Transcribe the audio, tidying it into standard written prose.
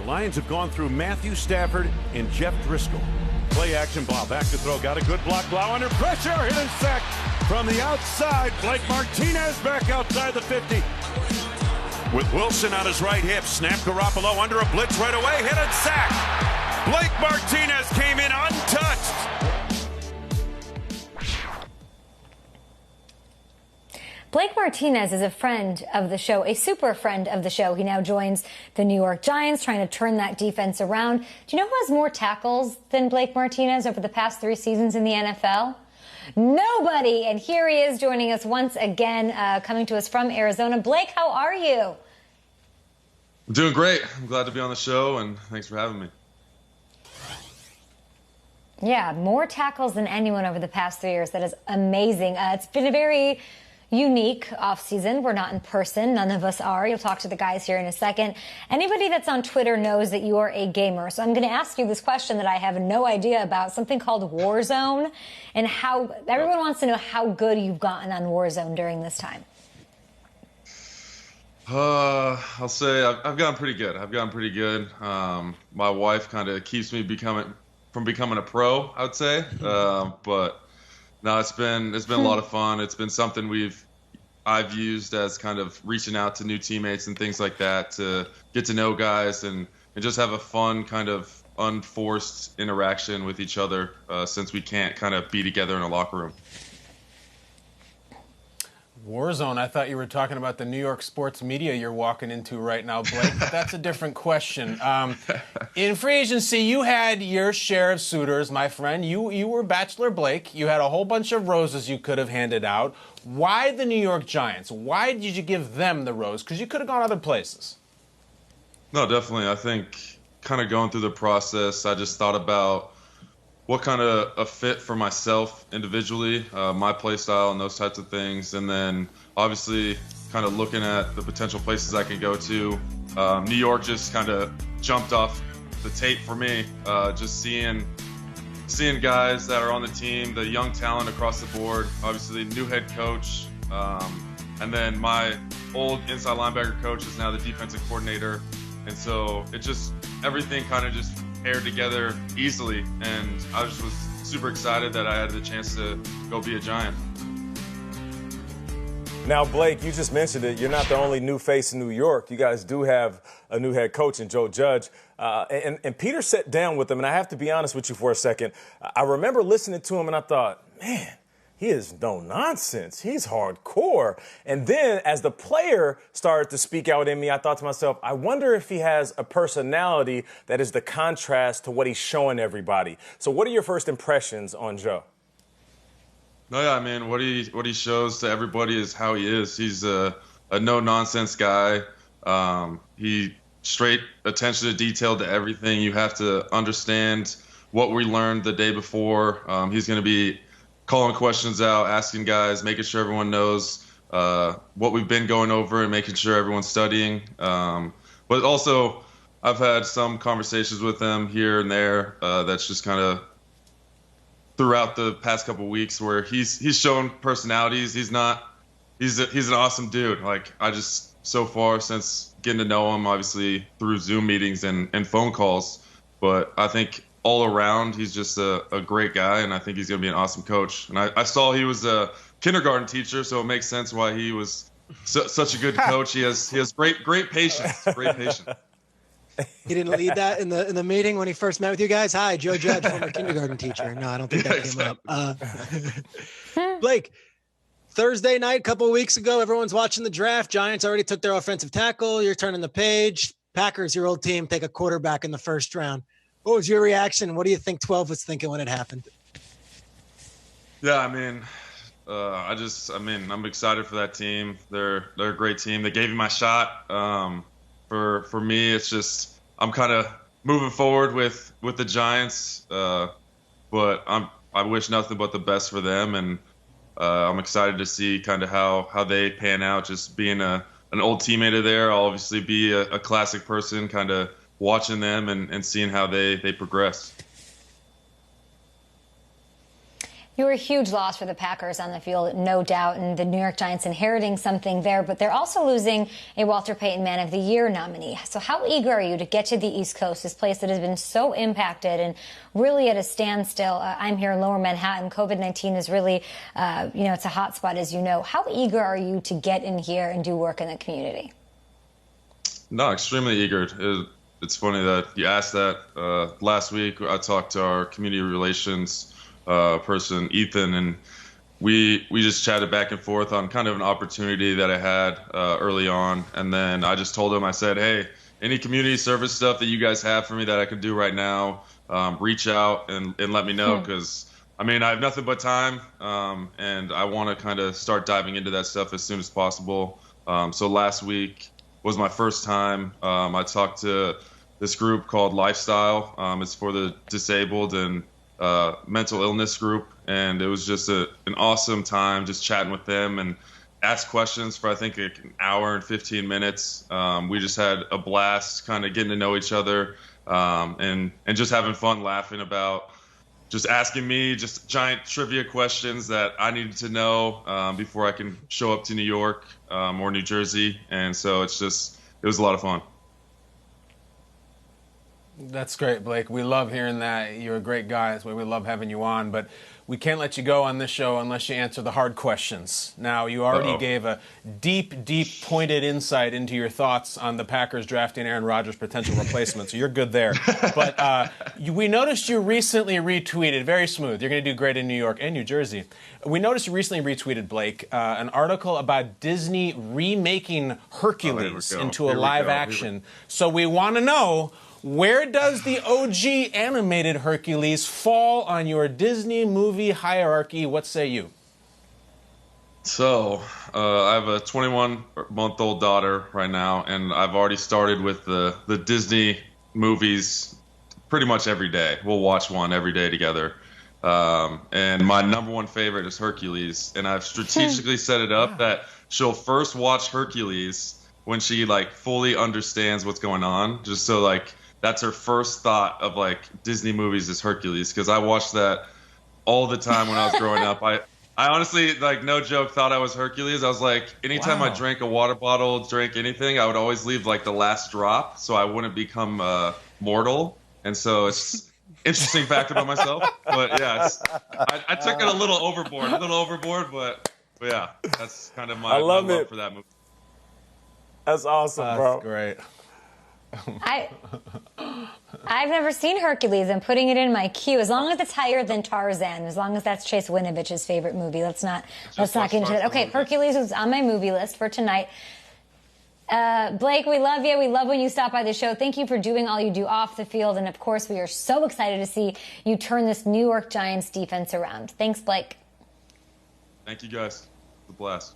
Lions have gone through Matthew Stafford and Jeff Driscoll. Play action, Blau back to throw. Got a good block. Blau under pressure. Hit and sack from the outside. Blake Martinez back outside the 50. With Wilson on his right hip. Snap Garoppolo under a blitz right away. Hit and sack. Blake Martinez came in untouched. Blake Martinez is a friend of the show, a super friend of the show. He now joins the New York Giants, trying to turn that defense around. Do you know who has more tackles than Blake Martinez over the past 3 seasons in the NFL? Nobody. And here he is joining us once again, coming to us from Arizona. Blake, how are you? I'm doing great. I'm glad to be on the show, and thanks for having me. Yeah, more tackles than anyone over the past 3 years. That is amazing. It's been a very unique offseason. We're not in person. None of us are. You'll talk to the guys here in a second. Anybody that's on Twitter knows that you are a gamer. So I'm going to ask you this question that I have no idea about, something called Warzone, and how everyone wants to know how good you've gotten on Warzone during this time. I'll say I've gotten pretty good. My wife kind of keeps me from becoming a pro, I would say. But no, it's been a lot of fun. It's been something I've used as kind of reaching out to new teammates and things like that to get to know guys and just have a fun kind of unforced interaction with each other since we can't kind of be together in a locker room. Warzone, I thought you were talking about the New York sports media you're walking into right now, Blake, but that's a different question. In free agency, you had your share of suitors, my friend. You were Bachelor Blake. You had a whole bunch of roses you could have handed out. Why the New York Giants? Why did you give them the rose? Because you could have gone other places. No, definitely. I think kind of going through the process, I just thought about what kind of a fit for myself individually, my play style and those types of things. And then obviously kind of looking at the potential places I could go to. New York just kind of jumped off the tape for me, just seeing guys that are on the team, the young talent across the board, obviously new head coach. And then my old inside linebacker coach is now the defensive coordinator. And so it just, everything kind of just paired together easily, and I just was super excited that I had the chance to go be a Giant. Now, Blake, you just mentioned it. You're not the only new face in New York. You guys do have a new head coach in Joe Judge. And Peter sat down with him, and I have to be honest with you for a second. I remember listening to him, and I thought, man, he is no nonsense. He's hardcore. And then as the player started to speak out in me, I thought to myself, I wonder if he has a personality that is the contrast to what he's showing everybody. So what are your first impressions on Joe? No, yeah, I mean, what he shows to everybody is how he is. He's a no-nonsense guy. He straight attention to detail to everything. You have to understand what we learned the day before. He's going to be calling questions out, asking guys, making sure everyone knows what we've been going over and making sure everyone's studying. But also, I've had some conversations with him here and there that's just kind of throughout the past couple of weeks where he's shown personalities. He's an awesome dude. Like, I just, so far since getting to know him, obviously through Zoom meetings and phone calls, but I think all around, he's just a great guy, and I think he's going to be an awesome coach. And I saw he was a kindergarten teacher, so it makes sense why he was such a good coach. He has great patience. Great patience. He didn't lead that in the meeting when he first met with you guys. Hi, Joe Judge, former kindergarten teacher. No, I don't think that came up. Blake, Thursday night, a couple of weeks ago, everyone's watching the draft. Giants already took their offensive tackle. You're turning the page. Packers, your old team, take a quarterback in the first round. What was your reaction? What do you think 12 was thinking when it happened? Yeah, I mean, I'm excited for that team. They're a great team. They gave me my shot. For me, it's just I'm kind of moving forward with the Giants, but I wish nothing but the best for them, and I'm excited to see kind of how they pan out. Just being an old teammate of there, I'll obviously be a classic person, kind of watching them and seeing how they progress. You were a huge loss for the Packers on the field, no doubt, and the New York Giants inheriting something there, but they're also losing a Walter Payton Man of the Year nominee. So how eager are you to get to the East Coast, this place that has been so impacted and really at a standstill? I'm here in Lower Manhattan. COVID-19 is really, it's a hot spot, as you know. How eager are you to get in here and do work in the community? No, extremely eager. It's funny that you asked that. Last week, I talked to our community relations person, Ethan, and we just chatted back and forth on kind of an opportunity that I had early on. And then I just told him, I said, hey, any community service stuff that you guys have for me that I can do right now, reach out and let me know, because I have nothing but time, and I want to kind of start diving into that stuff as soon as possible. So last week was my first time. I talked to this group called Lifestyle. It's for the disabled and mental illness group, and it was just an awesome time just chatting with them and asked questions for I think like an hour and 15 minutes. We just had a blast kind of getting to know each other, and just having fun laughing about just asking me just giant trivia questions that I needed to know before I can show up to New York or New Jersey. And so it was a lot of fun. That's great, Blake. We love hearing that. You're a great guy. That's why we love having you on. But we can't let you go on this show unless you answer the hard questions. Now, you already gave a deep, pointed insight into your thoughts on the Packers drafting Aaron Rodgers' potential replacement, so you're good there. But we noticed you recently retweeted, very smooth, you're going to do great in New York and New Jersey. We noticed you recently retweeted, Blake, an article about Disney remaking Hercules into a live action. So we want to know, where does the OG animated Hercules fall on your Disney movie hierarchy? What say you? So, I have a 21-month-old daughter right now, and I've already started with the Disney movies pretty much every day. We'll watch one every day together. And my number one favorite is Hercules, and I've strategically set it up that she'll first watch Hercules when she fully understands what's going on, just so that's her first thought of Disney movies is Hercules, because I watched that all the time when I was growing up. I honestly, no joke, thought I was Hercules. I was anytime I drank a water bottle, drank anything, I would always leave the last drop so I wouldn't become mortal. And so it's interesting fact about myself. But yeah, I took it a little overboard, but yeah, that's kind of my love for that movie. That's awesome, bro. That's great. I've never seen Hercules. I'm putting it in my queue. As long as it's higher than Tarzan, as long as that's Chase Winovich's favorite movie. Let's not get into that. Okay, Hercules is on my movie list for tonight. Blake, we love you. We love when you stop by the show. Thank you for doing all you do off the field. And of course, we are so excited to see you turn this New York Giants defense around. Thanks, Blake. Thank you, guys. It's a blast.